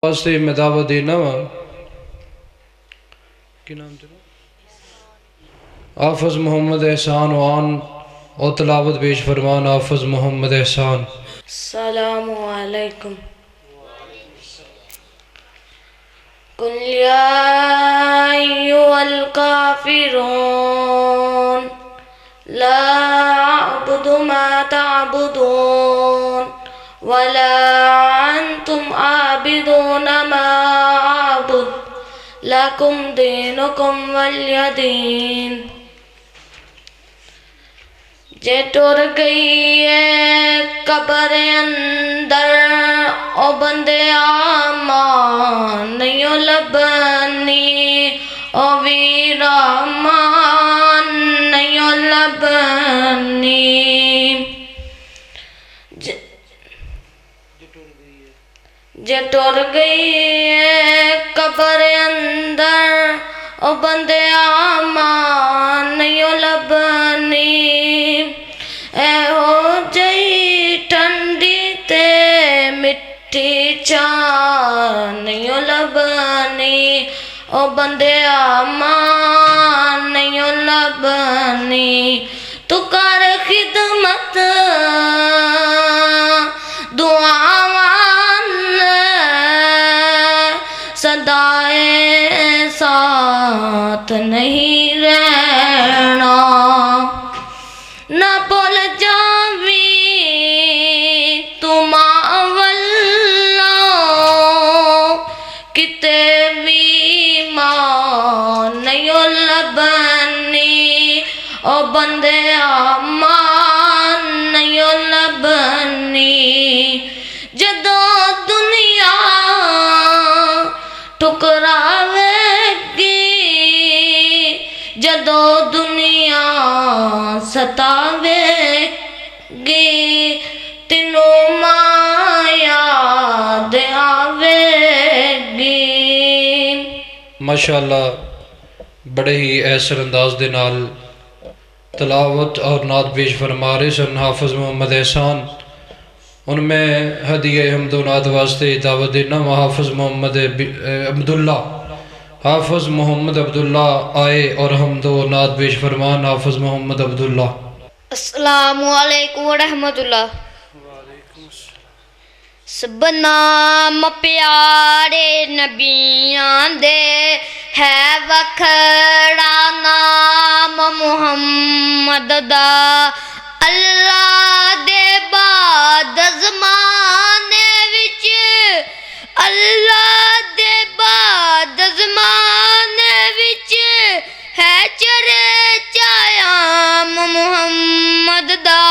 वास्ते मैं दावा देना वा कि नाम तेरा हाफिज मोहम्मद एहसान वान और तलावत पेश फरमान हाफिज मोहम्मद एहसान। अस्सलामु अलैकुम। कुल या अय्युहल काफिरून ला अअबुदु मा तअबुदून वला अंतुम आबिदून मा अअबुद लकुम दीनुकुम वलिय दीन। जे टुर गई है कबर अंदर ओ बंदे आमान नहीं लबनी ओ वीरामान नहीं लबनी। जे टुर गई है कबर अंदर ओ बंदे आमान नहीं लबनी। ए हो जई ठंडी ते मिट्टी चान नहीं लबनी ओ बंदे आमान नहीं लबनी। तू कर खिदमत दुआवान सदाए साथ नहीं रहना। न बोल जावी तुम वल्लो किते भी मान नहीं लबनी ओ बंदे आमान नहीं लबनी। जदों दुनिया ठुकरावेगी जदों दुनिया सतावेगी तेनों माया दे आवेगी। माशाअल्लाह बड़े ही ऐसर अंदाज दे नाल तलावत और नात पेश फरमा रहे सन हाफिज मोहम्मद एहसान। उनमें हदिया हमदो नात वास्ते दावत देना हाफिज मोहम्मद अब्दुल्ला हाफिज मोहम्मद अब्दुल्ला आए और हमदो नात पेश फरमान हाफिज मोहम्मद अब्दुल्ला। अस्सलामु अलैकुम व रहमतुल्लाह। सब नाम प्यारे नबियां दे है वखड़ा नाम मुहम्मद दा। अल्लाह दे बाद ज़माने विच अल्लाह दे बाद ज़माने विच है चर्चायाम मुहम्मद दा।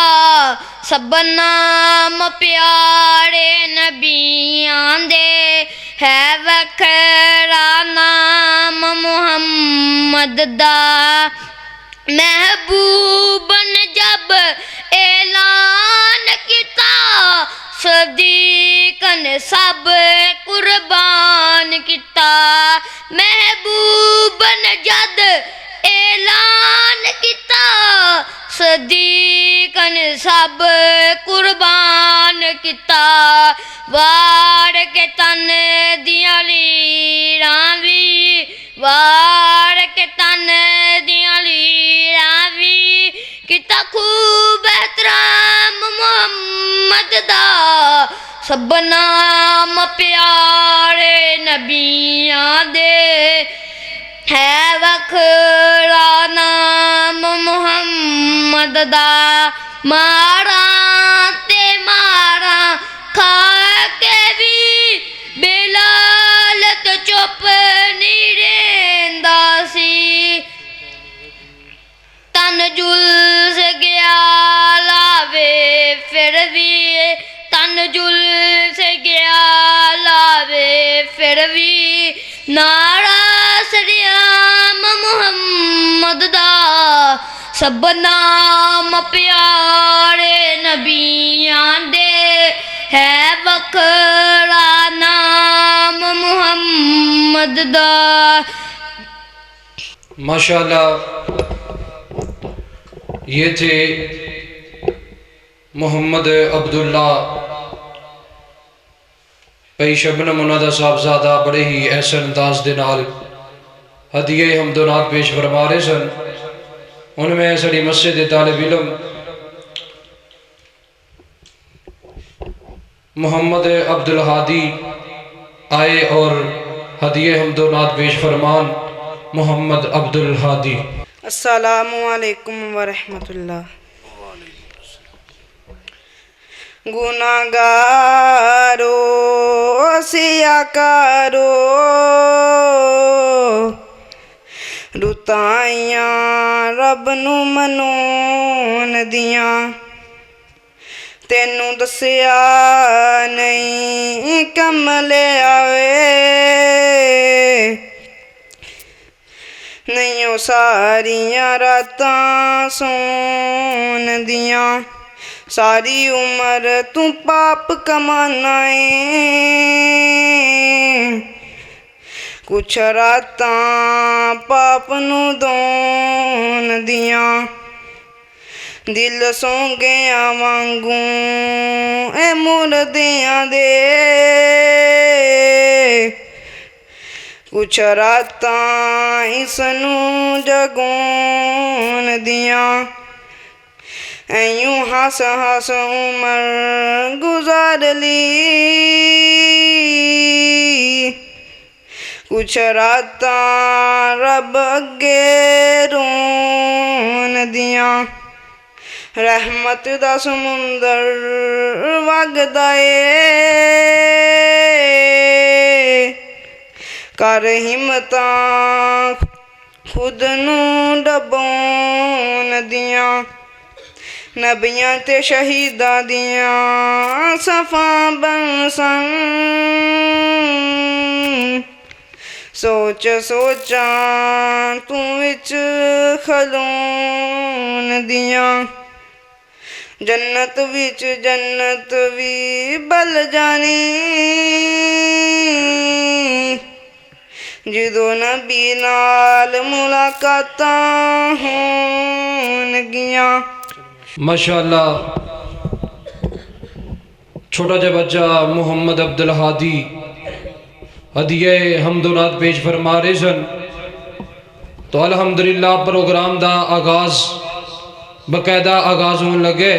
सब नाम प्यारे नबियां दे है वखरा नाम मुहम्मद दा। महबूबन जब ऐलान किता सदीकन सब कुर्बान किता। महबूबन जद ऐलान किता सदीकन सब कुर्बान किता। वार के तन दियां लीरां वी वार के तन दियां लीरां वी किता खूब एहतराम मुहम्मद दा। सब नाम प्यारे नबियां दे है वखरा नाम मुहम्मद दा। मारा ते मारा खा के भी बिलाल तो चुप नहीं रहिंदा सी। तन जुल्स गया लावे फिर भी तन जुल्स गया लावे फिर भी नारा सरियाम मुहम्मद दा। सब नाम प्यारे नबियां दे है वखरा नाम मुहम्मद दा। माशाअल्लाह ये थे मोहम्मद अब्दुल्ला भाई शबनम उन्हां दा साहबजादा बड़े ही ऐसे अंदाज दे नाल हदीए हमदोनात पेश फरमा रहे सन। उनमें साड़ी मस्जिद तालिब इल्म मोहम्मद अब्दुल हादी आए और हदीए हमदोनात पेश फरमान मोहम्मद अब्दुल हादी। अस्सलामु अलैकुम वरहमतुल्लाह। गुनाहगारो सिया करो रुताइयां रब नू मनोन दियां तेनू दसिया नहीं कमले आवे नहीं ओ सारियां रातां सोन दियां सारी उम्र तू पाप कमाना है कुछ रातां पाप नू दोन दियां दिल सौ गया वांगू ए मुर्दियां दे कुछ रातां इसनू जगोन दियां यूं हस हस उमर गुजार ली कुछ रातां रब अगे रोन दियां रहमत दा समुंदर वगदा ए कर हिम्मतां खुद नू डबोन दियां नबियां ते शहीदां दियां सफा बनसन सोच सोचां तू विच खलोन दियां जन्नत विच जन्नत भी बल जानी जदों नबी नाल मुलाकातां होन गियां। माशाअल्लाह छोटा जा बच्चा मोहम्मद अब्दुल हादी हदीए हमदोनात पेश फरमा रहे सन। तो अल्हम्दुलिल्लाह प्रोग्राम दा आगाज़ बकायदा आगाज़ होने लगे।